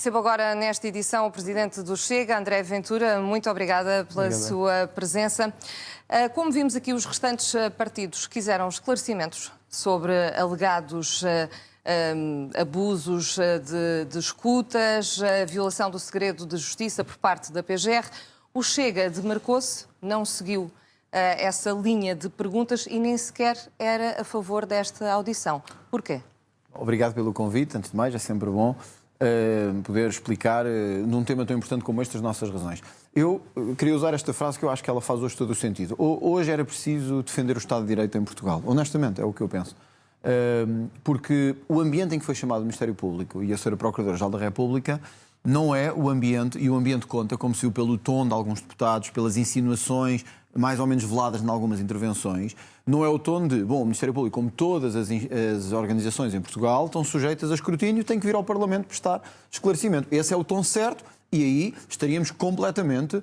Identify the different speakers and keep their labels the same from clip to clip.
Speaker 1: Recebo agora nesta edição o Presidente do Chega, André Ventura. Muito obrigada pela sua presença. Como vimos aqui, os restantes partidos quiseram esclarecimentos sobre alegados abusos de escutas, violação do segredo de justiça por parte da PGR. O Chega demarcou-se, não seguiu essa linha de perguntas e nem sequer era a favor desta audição. Porquê?
Speaker 2: Obrigado pelo convite, antes de mais, é sempre bom poder explicar num tema tão importante como este as nossas razões. Eu queria usar esta frase que eu acho que ela faz hoje todo o sentido. Hoje era preciso defender o Estado de Direito em Portugal. Honestamente, é o que eu penso. Porque o ambiente em que foi chamado o Ministério Público e a Sra. Procuradora-Geral da República não é o ambiente, e o ambiente conta, como se viu pelo tom de alguns deputados, pelas insinuações mais ou menos veladas em algumas intervenções, não é o tom de, bom, o Ministério Público, como todas as organizações em Portugal, estão sujeitas a escrutínio, tem que vir ao Parlamento prestar esclarecimento. Esse é o tom certo e aí estaríamos completamente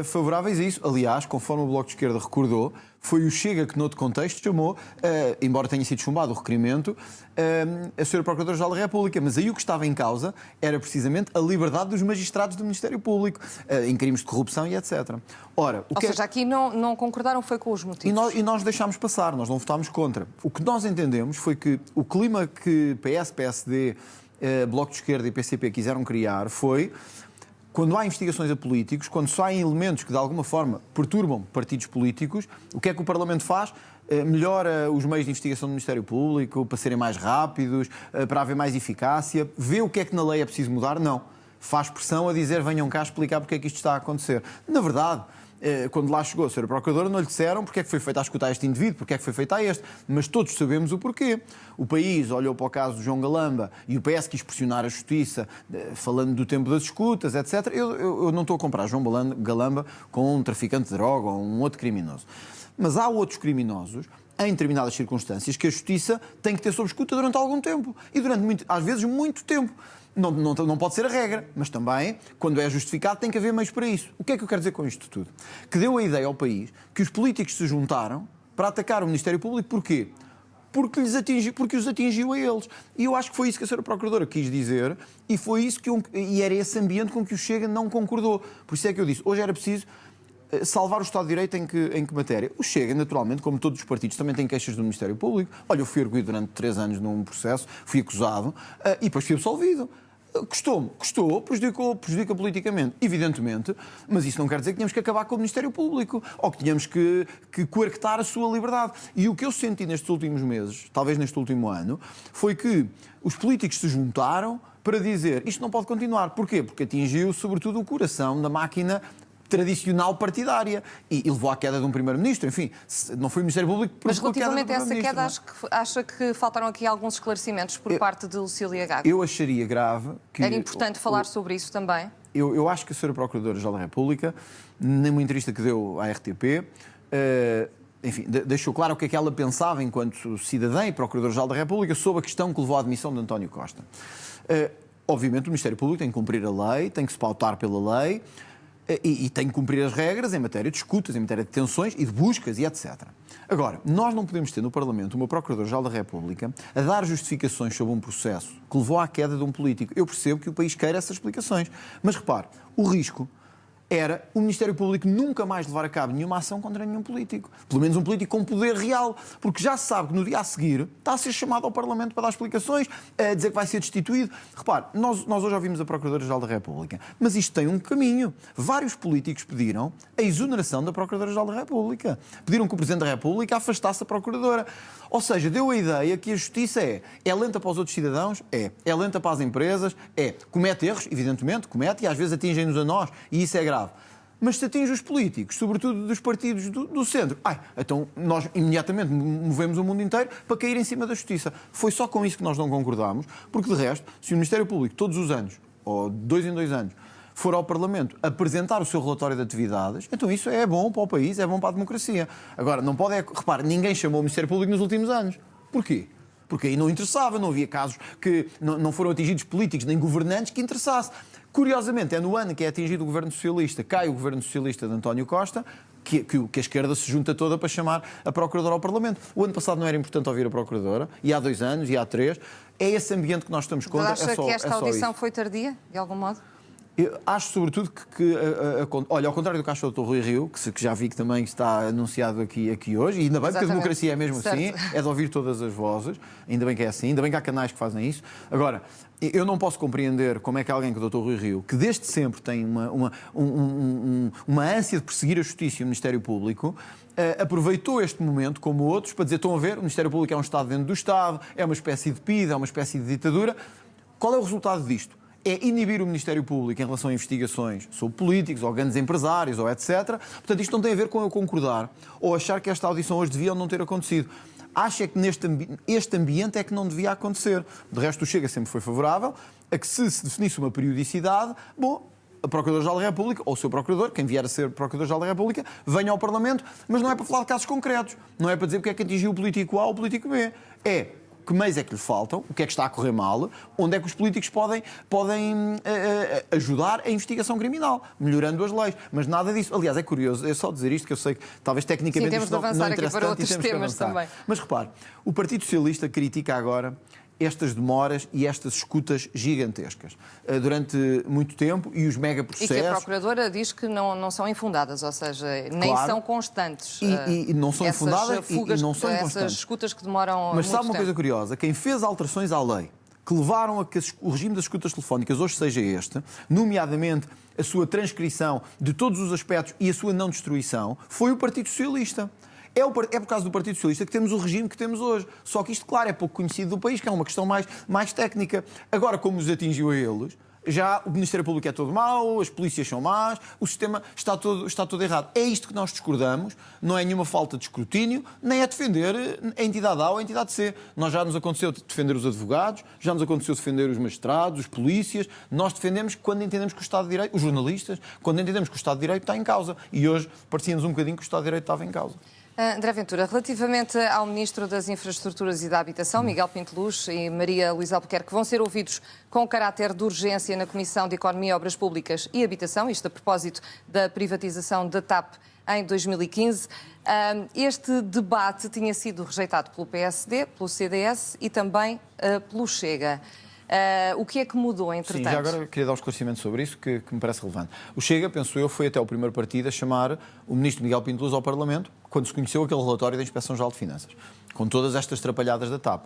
Speaker 2: favoráveis a isso. Aliás, conforme o Bloco de Esquerda recordou, foi o Chega que, noutro contexto, chamou, embora tenha sido chumbado o requerimento, a Sra. Procuradora-Geral da República. Mas aí o que estava em causa era precisamente a liberdade dos magistrados do Ministério Público, em crimes de corrupção e etc. Ora,
Speaker 1: Ou seja, aqui não concordaram foi com os motivos.
Speaker 2: E nós deixámos passar, nós não votámos contra. O que nós entendemos foi que o clima que PS, PSD, Bloco de Esquerda e PCP quiseram criar foi, quando há investigações a políticos, quando só há elementos que de alguma forma perturbam partidos políticos, o que é que o Parlamento faz? Melhora os meios de investigação do Ministério Público para serem mais rápidos, para haver mais eficácia, vê o que é que na lei é preciso mudar? Não. Faz pressão a dizer venham cá explicar porque é que isto está a acontecer. Na verdade, quando lá chegou a Sra. Procuradora, não lhe disseram porque é que foi feito a escutar este indivíduo, porque é que foi feito a este, mas todos sabemos o porquê. O país olhou para o caso de João Galamba e o PS quis pressionar a Justiça, falando do tempo das escutas, etc. Eu não estou a comparar João Galamba com um traficante de droga ou um outro criminoso. Mas há outros criminosos, em determinadas circunstâncias, que a Justiça tem que ter sob escuta durante algum tempo. E durante, às vezes, muito tempo. Não pode ser a regra, mas também, quando é justificado, tem que haver meios para isso. O que é que eu quero dizer com isto tudo? Que deu a ideia ao país que os políticos se juntaram para atacar o Ministério Público. Porquê? Porque os atingiu a eles. E eu acho que foi isso que a Sra. Procuradora quis dizer e foi isso e era esse ambiente com que o Chega não concordou. Por isso é que eu disse, hoje era preciso salvar o Estado de Direito em que matéria? O Chega, naturalmente, como todos os partidos, também tem queixas do Ministério Público. Olha, eu fui arguido durante 3 anos num processo, fui acusado e depois fui absolvido. Custou, prejudica politicamente, evidentemente, mas isso não quer dizer que tínhamos que acabar com o Ministério Público ou que tínhamos que coartar a sua liberdade. E o que eu senti nestes últimos meses, talvez neste último ano, foi que os políticos se juntaram para dizer isto não pode continuar. Porquê? Porque atingiu, sobretudo, o coração da máquina tradicional partidária e levou à queda de um primeiro-ministro. Enfim, não foi o Ministério Público que
Speaker 1: Mas relativamente a essa queda,
Speaker 2: não.
Speaker 1: acha que faltaram aqui alguns esclarecimentos por parte de Lucília Gago?
Speaker 2: Eu acharia grave que...
Speaker 1: Era importante falar sobre isso também?
Speaker 2: Eu acho que a Sra. Procuradora-Geral da República, numa entrevista que deu à RTP, enfim, deixou claro o que é que ela pensava enquanto cidadã e Procuradora-Geral da República sobre a questão que levou à admissão de António Costa. Obviamente o Ministério Público tem que cumprir a lei, tem que se pautar pela lei, e tem que cumprir as regras em matéria de escutas, em matéria de detenções e de buscas e etc. Agora, nós não podemos ter no Parlamento uma Procuradora-Geral da República a dar justificações sobre um processo que levou à queda de um político. Eu percebo que o país queira essas explicações, mas repare, o risco era o Ministério Público nunca mais levar a cabo nenhuma ação contra nenhum político. Pelo menos um político com poder real. Porque já se sabe que no dia a seguir está a ser chamado ao Parlamento para dar explicações, a dizer que vai ser destituído. Repare, nós hoje ouvimos a Procuradora-Geral da República, mas isto tem um caminho. Vários políticos pediram a exoneração da Procuradora-Geral da República. Pediram que o Presidente da República afastasse a Procuradora. Ou seja, deu a ideia que a justiça é lenta para os outros cidadãos? É lenta para as empresas? Comete erros, evidentemente, comete, e às vezes atingem-nos a nós, e isso é grave. Mas se atinge os políticos, sobretudo dos partidos do centro, então nós imediatamente movemos o mundo inteiro para cair em cima da justiça. Foi só com isso que nós não concordámos, porque de resto, se o Ministério Público todos os anos, ou 2 em 2 anos, for ao Parlamento apresentar o seu relatório de atividades, então isso é bom para o país, é bom para a democracia. Agora, não pode... Repare, ninguém chamou o Ministério Público nos últimos anos. Porquê? Porque aí não interessava, não havia casos que não foram atingidos políticos nem governantes que interessasse. Curiosamente, é no ano que é atingido o governo socialista, cai o governo socialista de António Costa, que a esquerda se junta toda para chamar a Procuradora ao Parlamento. O ano passado não era importante ouvir a Procuradora, e há 2 anos, e há 3. É esse ambiente que nós estamos contra.
Speaker 1: Mas acha que esta audição
Speaker 2: isso.
Speaker 1: foi tardia, de algum modo?
Speaker 2: Eu acho, sobretudo, olha, ao contrário do que achou o Dr. Rui Rio, que já vi que também está anunciado aqui hoje, e ainda bem, porque a democracia é mesmo assim, é de ouvir todas as vozes, ainda bem que é assim, ainda bem que há canais que fazem isso. Agora, eu não posso compreender como é que alguém como o Dr. Rui Rio, que desde sempre tem uma ânsia de perseguir a justiça e o Ministério Público, aproveitou este momento, como outros, para dizer, estão a ver, o Ministério Público é um Estado dentro do Estado, é uma espécie de PIDE, é uma espécie de ditadura. Qual é o resultado disto? É inibir o Ministério Público em relação a investigações sobre políticos ou grandes empresários ou etc. Portanto, isto não tem a ver com eu concordar ou achar que esta audição hoje devia ou não ter acontecido. Acho é que este ambiente é que não devia acontecer. De resto, o Chega sempre foi favorável a que se definisse uma periodicidade, bom, a Procuradora-Geral da República, ou o seu Procurador, quem vier a ser Procurador-Geral da República, venha ao Parlamento, mas não é para falar de casos concretos. Não é para dizer porque é que atingiu o político A ou o político B. É que meios é que lhe faltam, o que é que está a correr mal, onde é que os políticos podem ajudar a investigação criminal, melhorando as leis. Mas nada disso. Aliás, é curioso, é só dizer isto, que eu sei que talvez tecnicamente isto não interessa tanto e temos que avançar. Também. Mas repare, o Partido Socialista critica agora estas demoras e estas escutas gigantescas durante muito tempo e os megaprocessos.
Speaker 1: E que a Procuradora diz que não são infundadas, ou seja, nem
Speaker 2: claro,
Speaker 1: são constantes.
Speaker 2: E não são infundadas
Speaker 1: fugas,
Speaker 2: e não são
Speaker 1: essas
Speaker 2: constantes.
Speaker 1: escutas que demoram
Speaker 2: Mas
Speaker 1: muito
Speaker 2: sabe uma
Speaker 1: tempo.
Speaker 2: coisa curiosa? Quem fez alterações à lei que levaram a que o regime das escutas telefónicas hoje seja este, nomeadamente a sua transcrição de todos os aspectos e a sua não destruição, foi o Partido Socialista. É por causa do Partido Socialista que temos o regime que temos hoje. Só que isto, claro, é pouco conhecido do país, que é uma questão mais técnica. Agora, como os atingiu a eles, já o Ministério Público é todo mau, as polícias são más, o sistema está todo errado. É isto que nós discordamos, não é nenhuma falta de escrutínio, nem é defender a entidade A ou a entidade C. Nós já nos aconteceu defender os advogados, já nos aconteceu defender os magistrados, os polícias. Nós defendemos quando entendemos que o Estado de Direito, os jornalistas, quando entendemos que o Estado de Direito está em causa. E hoje parecia-nos um bocadinho que o Estado de Direito estava em causa.
Speaker 1: André Ventura, relativamente ao Ministro das Infraestruturas e da Habitação, Miguel Pinteluz e Maria Luísa Albuquerque, vão ser ouvidos com caráter de urgência na Comissão de Economia, Obras Públicas e Habitação, isto a propósito da privatização da TAP em 2015. Este debate tinha sido rejeitado pelo PSD, pelo CDS e também pelo Chega. O que é que mudou, entretanto?
Speaker 2: Sim, já agora queria dar um esclarecimento sobre isso que me parece relevante. O Chega, penso eu, foi até o primeiro partido a chamar o ministro Miguel Pinteluz ao Parlamento quando se conheceu aquele relatório da Inspeção-Geral de Finanças, com todas estas trapalhadas da TAP.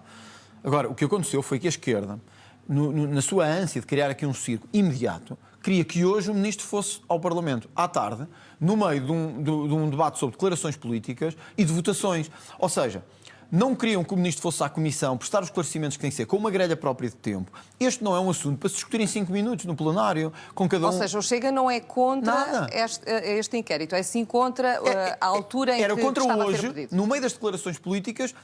Speaker 2: Agora, o que aconteceu foi que a esquerda, na sua ânsia de criar aqui um circo imediato, queria que hoje o ministro fosse ao Parlamento à tarde, no meio de um debate sobre declarações políticas e de votações. Ou seja, não queriam que o Ministro fosse à Comissão prestar os esclarecimentos que têm que ser, com uma grelha própria de tempo. Este não é um assunto para se discutir em 5 minutos no plenário, com cada um...
Speaker 1: Ou seja, o Chega não é contra este inquérito, é sim contra a altura em que
Speaker 2: contra
Speaker 1: estava
Speaker 2: hoje,
Speaker 1: a ser pedido.
Speaker 2: no meio das declarações políticas,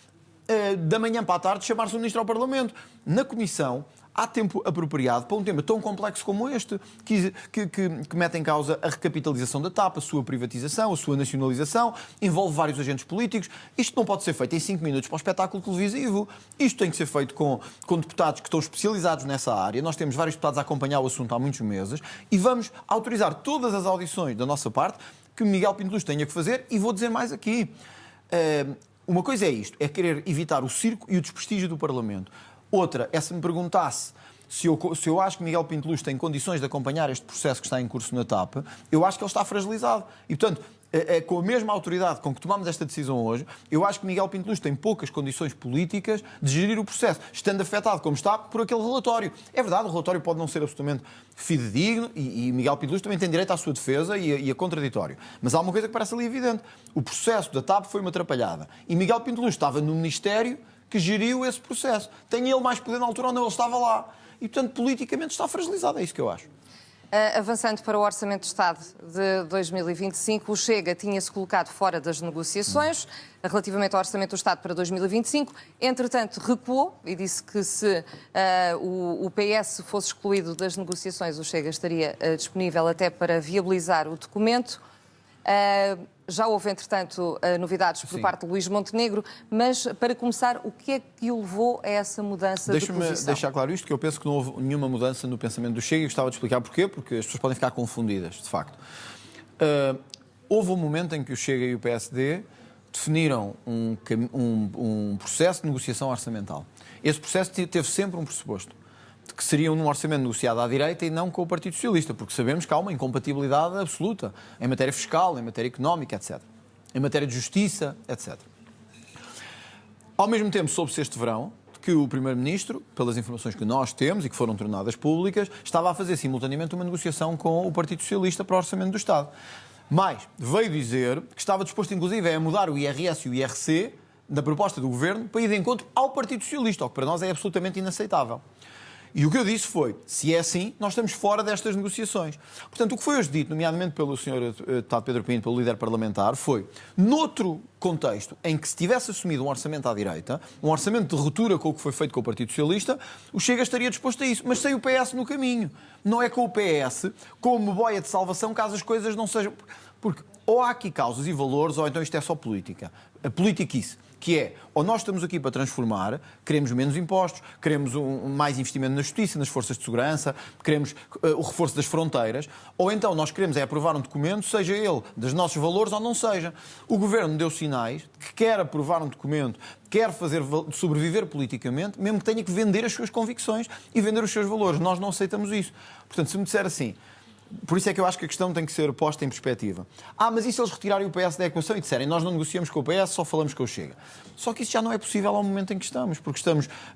Speaker 2: da manhã para a tarde, chamar-se o Ministro ao Parlamento. Na Comissão, há tempo apropriado para um tema tão complexo como este, que mete em causa a recapitalização da TAP, a sua privatização, a sua nacionalização, envolve vários agentes políticos. Isto não pode ser feito em 5 minutos para o espetáculo televisivo. Isto tem que ser feito com deputados que estão especializados nessa área. Nós temos vários deputados a acompanhar o assunto há muitos meses e vamos autorizar todas as audições da nossa parte que Miguel Pinteluz tenha que fazer, e vou dizer mais aqui. Uma coisa é isto, é querer evitar o circo e o desprestígio do Parlamento. Outra é se me perguntasse se eu acho que Miguel Pinteluz tem condições de acompanhar este processo que está em curso na TAP, eu acho que ele está fragilizado. E, portanto, com a mesma autoridade com que tomamos esta decisão hoje, eu acho que Miguel Pinteluz tem poucas condições políticas de gerir o processo, estando afetado, como está, por aquele relatório. É verdade, o relatório pode não ser absolutamente fidedigno e Miguel Pinteluz também tem direito à sua defesa e a contraditório. Mas há uma coisa que parece ali evidente. O processo da TAP foi uma atrapalhada. E Miguel Pinteluz estava no Ministério que geriu esse processo. Tem ele mais poder na altura ou não? Ele estava lá. E, portanto, politicamente está fragilizado. É isso que eu acho.
Speaker 1: Avançando para o Orçamento de Estado de 2025, o Chega tinha-se colocado fora das negociações relativamente ao Orçamento do Estado para 2025. Entretanto, recuou e disse que se o PS fosse excluído das negociações, o Chega estaria disponível até para viabilizar o documento. Já houve, entretanto, novidades por parte de Luís Montenegro, mas, para começar, o que é que o levou a essa mudança de posição?
Speaker 2: Deixa-me deixar claro isto, que eu penso que não houve nenhuma mudança no pensamento do Chega e gostava de explicar porquê, porque as pessoas podem ficar confundidas, de facto. Houve um momento em que o Chega e o PSD definiram um processo de negociação orçamental. Esse processo teve sempre um pressuposto, de que seria um orçamento negociado à direita e não com o Partido Socialista, porque sabemos que há uma incompatibilidade absoluta em matéria fiscal, em matéria económica, etc. Em matéria de justiça, etc. Ao mesmo tempo, soube-se este verão que o Primeiro-Ministro, pelas informações que nós temos e que foram tornadas públicas, estava a fazer simultaneamente uma negociação com o Partido Socialista para o Orçamento do Estado. Mas veio dizer que estava disposto, inclusive, a mudar o IRS e o IRC da proposta do Governo para ir de encontro ao Partido Socialista, o que para nós é absolutamente inaceitável. E o que eu disse foi, se é assim, nós estamos fora destas negociações. Portanto, o que foi hoje dito, nomeadamente pelo Sr. Deputado Pedro Pinto, pelo líder parlamentar, foi, noutro contexto em que se tivesse assumido um orçamento à direita, um orçamento de ruptura com o que foi feito com o Partido Socialista, o Chega estaria disposto a isso, mas sem o PS no caminho. Não é com o PS como boia de salvação caso as coisas não sejam... Porque ou há aqui causas e valores, ou então isto é só política. A politiquice. Que é, ou nós estamos aqui para transformar, queremos menos impostos, queremos mais investimento na justiça, nas forças de segurança, queremos o reforço das fronteiras, ou então nós queremos aprovar um documento, seja ele dos nossos valores ou não seja. O Governo deu sinais de que quer aprovar um documento, quer fazer sobreviver politicamente, mesmo que tenha que vender as suas convicções e vender os seus valores. Nós não aceitamos isso. Portanto, se me disser assim... Por isso é que eu acho que a questão tem que ser posta em perspectiva. E se eles retirarem o PS da equação e disserem nós não negociamos com o PS, só falamos com o Chega? Só que isso já não é possível ao momento em que estamos, porque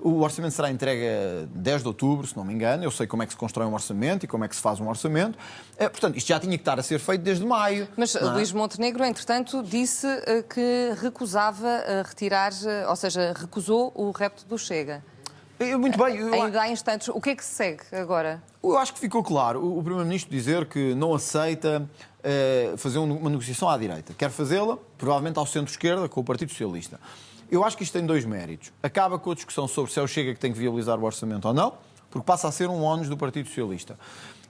Speaker 2: o orçamento será entregue a 10 de outubro, se não me engano. Eu sei como é que se constrói um orçamento e como é que se faz um orçamento. Portanto, isto já tinha que estar a ser feito desde maio.
Speaker 1: Mas Luís Montenegro, entretanto, disse que recusava retirar, ou seja, recusou o repto do Chega.
Speaker 2: Muito bem.
Speaker 1: Ainda há instantes. O que é que se segue agora?
Speaker 2: Eu acho que ficou claro o Primeiro-Ministro dizer que não aceita fazer uma negociação à direita. Quer fazê-la, provavelmente ao centro-esquerda, com o Partido Socialista. Eu acho que isto tem dois méritos. Acaba com a discussão sobre se é o Chega que tem que viabilizar o orçamento ou não, porque passa a ser um ónus do Partido Socialista.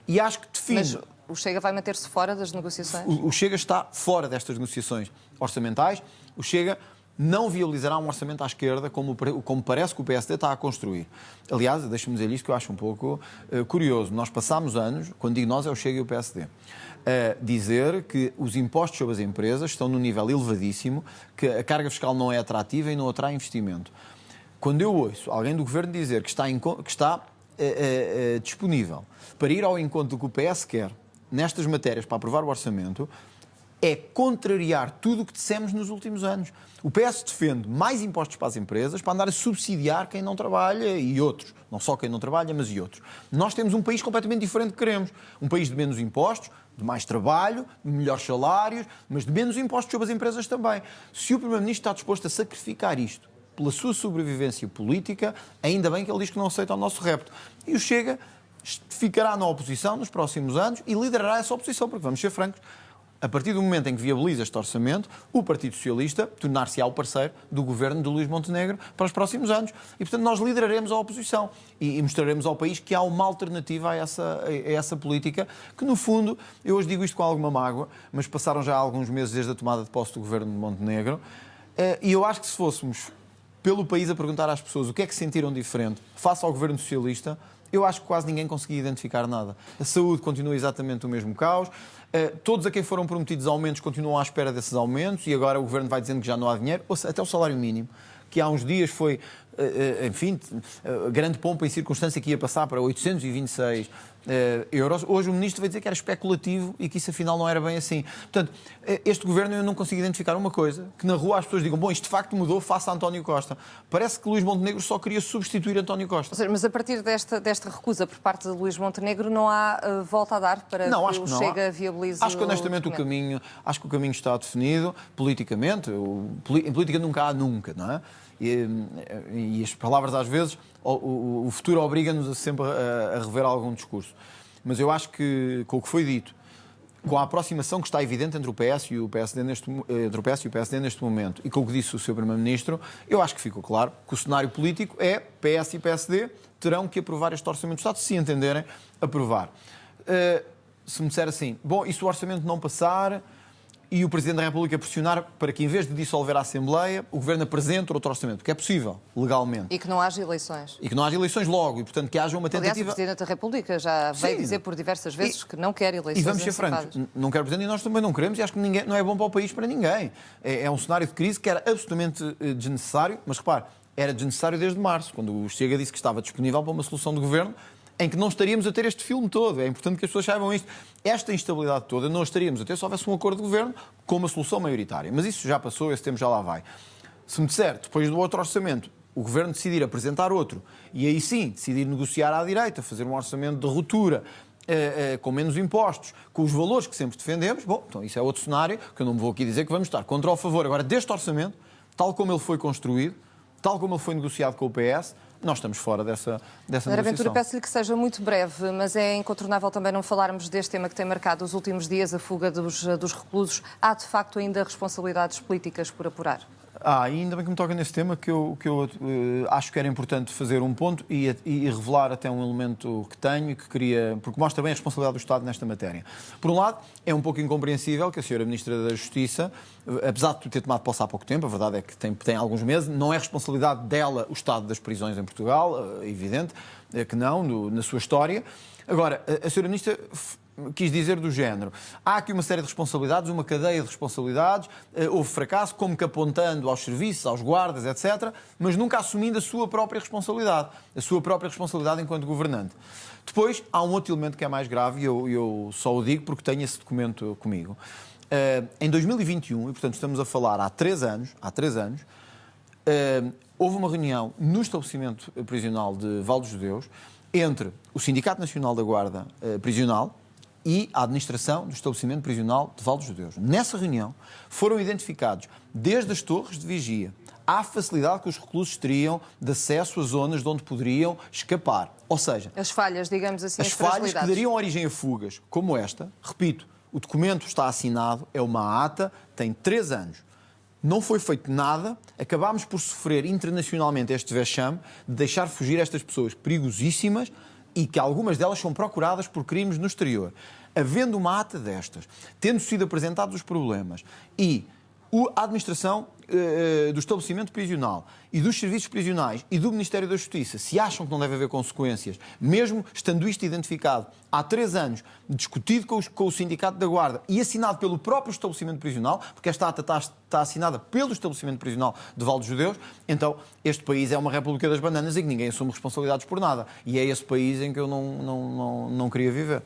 Speaker 2: E acho que define...
Speaker 1: Mas o Chega vai manter-se fora das negociações?
Speaker 2: O Chega está fora destas negociações orçamentais. O Chega não viabilizará um orçamento à esquerda como parece que o PSD está a construir. Aliás, deixe-me dizer isto que eu acho um pouco curioso. Nós passámos anos, quando digo nós é o Chega e o PSD, a dizer que os impostos sobre as empresas estão num nível elevadíssimo, que a carga fiscal não é atrativa e não atrai investimento. Quando eu ouço alguém do Governo dizer que está disponível para ir ao encontro do que o PS quer nestas matérias para aprovar o orçamento, é contrariar tudo o que dissemos nos últimos anos. O PS defende mais impostos para as empresas para andar a subsidiar quem não trabalha e outros. Não só quem não trabalha, mas e outros. Nós temos um país completamente diferente que queremos. Um país de menos impostos, de mais trabalho, de melhores salários, mas de menos impostos sobre as empresas também. Se o Primeiro-Ministro está disposto a sacrificar isto pela sua sobrevivência política, ainda bem que ele diz que não aceita o nosso repto. E o Chega ficará na oposição nos próximos anos e liderará essa oposição, porque vamos ser francos, a partir do momento em que viabiliza este orçamento, o Partido Socialista tornar-se-á o parceiro do governo de Luís Montenegro para os próximos anos. E, portanto, nós lideraremos a oposição e mostraremos ao país que há uma alternativa a essa política que, no fundo, eu hoje digo isto com alguma mágoa, mas passaram já alguns meses desde a tomada de posse do governo de Montenegro, e eu acho que se fôssemos pelo país a perguntar às pessoas o que é que sentiram diferente face ao governo socialista, eu acho que quase ninguém conseguia identificar nada. A saúde continua exatamente o mesmo caos. Todos a quem foram prometidos aumentos continuam à espera desses aumentos e agora o Governo vai dizendo que já não há dinheiro. Ou seja, até o salário mínimo, que há uns dias foi, enfim, grande pompa e circunstância que ia passar para 826 euros. Hoje o Ministro vai dizer que era especulativo e que isso afinal não era bem assim. Portanto, este Governo eu não consigo identificar uma coisa, que na rua as pessoas digam, bom, isto de facto mudou face a António Costa. Parece que Luís Montenegro só queria substituir António Costa.
Speaker 1: Ou seja, mas a partir desta recusa por parte de Luís Montenegro não há volta a dar para
Speaker 2: não,
Speaker 1: que o Chega viabilize
Speaker 2: acho que honestamente o caminho está definido politicamente. Em política nunca há nunca, não é? E as palavras às vezes, o futuro obriga-nos sempre a rever algum discurso. Mas eu acho que, com o que foi dito, com a aproximação que está evidente entre o PS e o PSD neste momento e com o que disse o Sr. Primeiro-Ministro, eu acho que ficou claro que o cenário político é PS e PSD terão que aprovar este Orçamento do Estado, se entenderem aprovar. Se me disser assim, bom, e se o Orçamento não passar, e o Presidente da República pressionar para que, em vez de dissolver a Assembleia, o Governo apresente outro orçamento, porque é possível, legalmente.
Speaker 1: E que não haja eleições.
Speaker 2: E que não haja eleições logo, e, portanto, que haja uma
Speaker 1: Aliás,
Speaker 2: tentativa...
Speaker 1: o Presidente da República já veio
Speaker 2: Sim.
Speaker 1: dizer por diversas vezes que não quer eleições
Speaker 2: E vamos ser
Speaker 1: antecipadas.
Speaker 2: francos, não quero Presidente e nós também não queremos, e acho que não é bom para o país para ninguém. É um cenário de crise que era absolutamente desnecessário, mas repare, era desnecessário desde março, quando o Chega disse que estava disponível para uma solução de governo em que não estaríamos a ter este filme todo. É importante que as pessoas saibam isto. Esta instabilidade toda não estaríamos a ter se houvesse um acordo de governo com uma solução maioritária. Mas isso já passou, esse tempo já lá vai. Se me disser, depois do outro orçamento, o governo decidir apresentar outro e aí sim decidir negociar à direita, fazer um orçamento de ruptura, com menos impostos, com os valores que sempre defendemos, bom, então isso é outro cenário que eu não me vou aqui dizer que vamos estar contra ou a favor. Agora, deste orçamento, tal como ele foi construído, tal como ele foi negociado com o PS, nós estamos fora dessa
Speaker 1: Sra. Ventura,
Speaker 2: negociação.
Speaker 1: peço-lhe que seja muito breve, mas é incontornável também não falarmos deste tema que tem marcado os últimos dias, a fuga dos reclusos. Há, de facto, ainda responsabilidades políticas por apurar?
Speaker 2: Ainda bem que me toca nesse tema, que eu acho que era importante fazer um ponto e revelar até um elemento que tenho e que queria, porque mostra bem a responsabilidade do Estado nesta matéria. Por um lado, é um pouco incompreensível que a Sra. Ministra da Justiça, apesar de ter tomado posse há pouco tempo, a verdade é que tem alguns meses, não é responsabilidade dela o estado das prisões em Portugal, é evidente que não, na sua história. Agora, a Sra. Ministra quis dizer do género. Há aqui uma série de responsabilidades, uma cadeia de responsabilidades, houve fracasso, como que apontando aos serviços, aos guardas, etc., mas nunca assumindo a sua própria responsabilidade enquanto governante. Depois, há um outro elemento que é mais grave, e eu só o digo porque tenho esse documento comigo. Em 2021, e portanto estamos a falar há 3 anos, houve uma reunião no estabelecimento prisional de Val dos Judeus entre o Sindicato Nacional da Guarda Prisional e a administração do estabelecimento prisional de Val dos Judeus. Nessa reunião foram identificados, desde as torres de vigia, à facilidade que os reclusos teriam de acesso a zonas de onde poderiam escapar. Ou seja,
Speaker 1: as falhas, digamos assim,
Speaker 2: as falhas que dariam origem a fugas, como esta. Repito, o documento está assinado, é uma ata, tem 3 anos. Não foi feito nada, acabámos por sofrer internacionalmente este vexame de deixar fugir estas pessoas perigosíssimas e que algumas delas são procuradas por crimes no exterior. Havendo uma ata destas, tendo sido apresentados os problemas e a administração do estabelecimento prisional e dos serviços prisionais e do Ministério da Justiça, se acham que não deve haver consequências, mesmo estando isto identificado há 3 anos, discutido com o Sindicato da Guarda e assinado pelo próprio estabelecimento prisional, porque esta ata está assinada pelo estabelecimento prisional de Val dos Judeus, então este país é uma república das bananas em que ninguém assume responsabilidades por nada. E é esse país em que eu não queria viver.